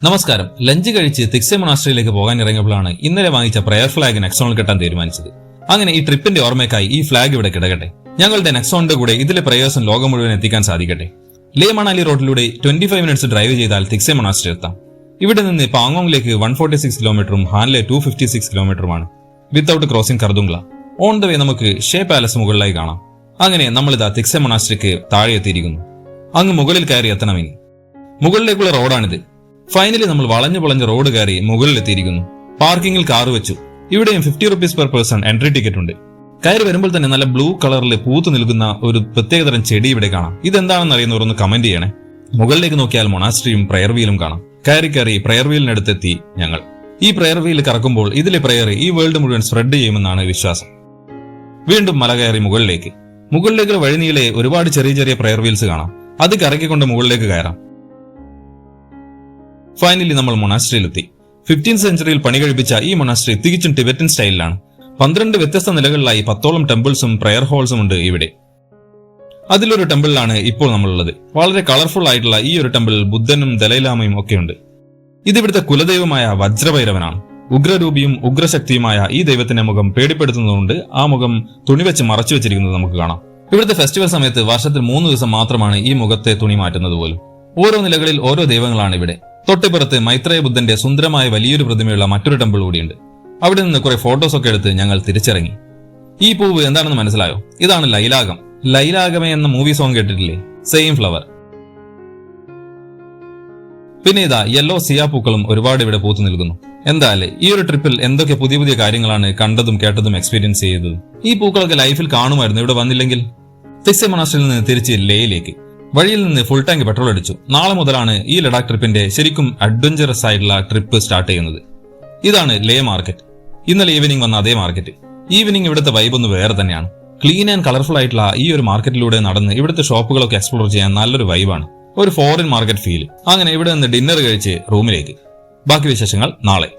നമസ്കാരം. ലഞ്ച് കഴിച്ച് തിക്സെ മൊണാസ്ട്രിയിലേക്ക് പോകാൻ ഇറങ്ങിയപ്പോഴാണ് ഇന്നലെ വാങ്ങിച്ച പ്രയർ ഫ്ലാഗ് നെക്സോണിൽ കെട്ടാൻ തീരുമാനിച്ചത്. അങ്ങനെ ഈ ട്രിപ്പിന്റെ ഓർമ്മയ്ക്കായി ഈ ഫ്ലാഗ് ഇവിടെ കിടക്കട്ടെ. ഞങ്ങളുടെ നെക്സോണിന്റെ കൂടെ ഇതിലെ പ്രയേഴ്സും ലോകം മുഴുവൻ എത്തിക്കാൻ സാധിക്കട്ടെ. ലേ മണാലി റോഡിലൂടെ 25 മിനിറ്റ്സ് ഡ്രൈവ് ചെയ്താൽ തിക്സെ മൊണാസ്ട്രി എത്താം. ഇവിടെ നിന്ന് പാങ്ങോങ്ങിലേക്ക് 146 കിലോമീറ്ററും ഹാൻലെ 256 കിലോമീറ്ററുമാണ്, without crossing Khardungla. On the way നമുക്ക് ഷേ പാലസ് മുകളിലായി കാണാം. അങ്ങനെ നമ്മളിതാ തിക്സെ മൊണാസ്ട്രിക്ക് താഴെ എത്തിയിരിക്കുന്നു. അങ്ങ് മുകളിൽ കയറി എത്തണം. ഇനി മുകളിലേക്കുള്ള റോഡാണിത്. ഫൈനലി നമ്മൾ വളഞ്ഞു റോഡ് കയറി മുകളിലെത്തിയിരിക്കുന്നു. പാർക്കിംഗിൽ കാർ വെച്ചു. ഇവിടെയും 50 rupees per person entry ticket ഉണ്ട്. കയറി വരുമ്പോൾ തന്നെ നല്ല ബ്ലൂ കളറിൽ പൂത്തു നിൽക്കുന്ന ഒരു പ്രത്യേകതരം ചെടി ഇവിടെ കാണാം. ഇതെന്താണെന്ന് അറിയുന്നവരൊന്ന് കമന്റ് ചെയ്യണേ. മുകളിലേക്ക് നോക്കിയാൽ മൊണാസ്ട്രിയും പ്രയർ വീലും കാണാം. കയറി പ്രയർ വീലിനടുത്തെത്തി ഞങ്ങൾ. ഈ പ്രയർ വീൽ കറക്കുമ്പോൾ ഇതിലെ പ്രയർ ഈ വേൾഡ് മുഴുവൻ സ്പ്രെഡ് ചെയ്യുമെന്നാണ് വിശ്വാസം. വീണ്ടും മല കയറി മുകളിലേക്ക് വഴിനീളെ ഒരുപാട് ചെറിയ പ്രയർ വീൽസ് കാണാം. അത് കറക്കിക്കൊണ്ട് മുകളിലേക്ക് കയറാം. ഫൈനലി നമ്മൾ മൊണാസ്ട്രിയിലെത്തി. 15th സെഞ്ചുറിയിൽ പണി കഴിപ്പിച്ച ഈ മൊണാസ്ട്രി തികച്ചും ടിബറ്റൻ സ്റ്റൈലിലാണ്. 12 വ്യത്യസ്ത നിലകളിലായി 10ഓളം ടെമ്പിൾസും പ്രയർ ഹോൾസും ഉണ്ട് ഇവിടെ. അതിലൊരു ടെമ്പിളിലാണ് ഇപ്പോൾ നമ്മളുള്ളത്. വളരെ കളർഫുൾ ആയിട്ടുള്ള ഈ ഒരു ടെമ്പിൾ ബുദ്ധനും ദലൈലാമയും ഒക്കെയുണ്ട്. ഇതിവിടുത്തെ കുലദൈവമായ വജ്രഭൈരവനാണ്. ഉഗ്രരൂപിയും ഉഗ്രശക്തിയുമായ ഈ ദൈവത്തിന്റെ മുഖം പേടിപ്പെടുത്തുന്നതുകൊണ്ട് ആ മുഖം തുണിവെച്ച് മറച്ചു വെച്ചിരിക്കുന്നത് നമുക്ക് കാണാം. ഇവിടുത്തെ ഫെസ്റ്റിവൽ സമയത്ത് വർഷത്തിൽ 3 ദിവസം മാത്രമാണ് ഈ മുഖത്തെ തുണി മാറ്റുന്നത് പോലും. ഓരോ നിലകളിൽ ഓരോ ദൈവങ്ങളാണ് ഇവിടെ. തൊട്ടിപ്പുറത്ത് മൈത്രേയ ബുദ്ധന്റെ സുന്ദരമായ വലിയൊരു പ്രതിമയുള്ള മറ്റൊരു ടെമ്പിൾ കൂടിയുണ്ട്. അവിടെ നിന്ന് കുറെ ഫോട്ടോസ് ഒക്കെ എടുത്ത് ഞങ്ങൾ തിരിച്ചിറങ്ങി. ഈ പൂവ് എന്താണെന്ന് മനസ്സിലായോ? ഇതാണ് ലൈലാകം. ലൈലാഗമേ എന്ന മൂവി സോങ് കേട്ടിട്ടില്ലേ? Same flower. പിന്നെ ഇതാ യെല്ലോ സിയാപ്പൂക്കളും ഒരുപാട് ഇവിടെ പൂത്തു നിൽക്കുന്നു. എന്തായാലും ഈ ഒരു ട്രിപ്പിൽ എന്തൊക്കെ പുതിയ കാര്യങ്ങളാണ് കണ്ടതും കേട്ടതും എക്സ്പീരിയൻസ് ചെയ്തതും. ഈ പൂക്കളൊക്കെ ലൈഫിൽ കാണുമായിരുന്നു ഇവിടെ വന്നില്ലെങ്കിൽ. തിക്സെ മൊണാസ്ട്രിയിൽ നിന്ന് തിരിച്ച് ലേയിലേക്ക്. വഴിയിൽ നിന്ന് ഫുൾ ടാങ്ക് പെട്രോൾ അടിച്ചു. നാളെ മുതലാണ് ഈ ലഡാക്ക് ട്രിപ്പിന്റെ ശരിക്കും അഡ്വഞ്ചറസ് ആയിട്ടുള്ള ട്രിപ്പ് സ്റ്റാർട്ട് ചെയ്യുന്നത്. ഇതാണ് ലേ മാർക്കറ്റ്. ഇന്നലെ ഈവനിങ് വന്ന അതേ മാർക്കറ്റ്. ഈവനിങ് ഇവിടുത്തെ വൈബ് ഒന്ന് വേറെ തന്നെയാണ്. ക്ലീൻ ആൻഡ് കളർഫുൾ ആയിട്ടുള്ള ഈ ഒരു മാർക്കറ്റിലൂടെ നടന്ന് ഇവിടുത്തെ ഷോപ്പുകളൊക്കെ എക്സ്പ്ലോർ ചെയ്യാൻ നല്ലൊരു വൈബാണ്. ഒരു ഫോറിൻ മാർക്കറ്റ് ഫീൽ. അങ്ങനെ ഇവിടെ നിന്ന് ഡിന്നർ കഴിച്ച് റൂമിലേക്ക്. ബാക്കി വിശേഷങ്ങൾ നാളെ.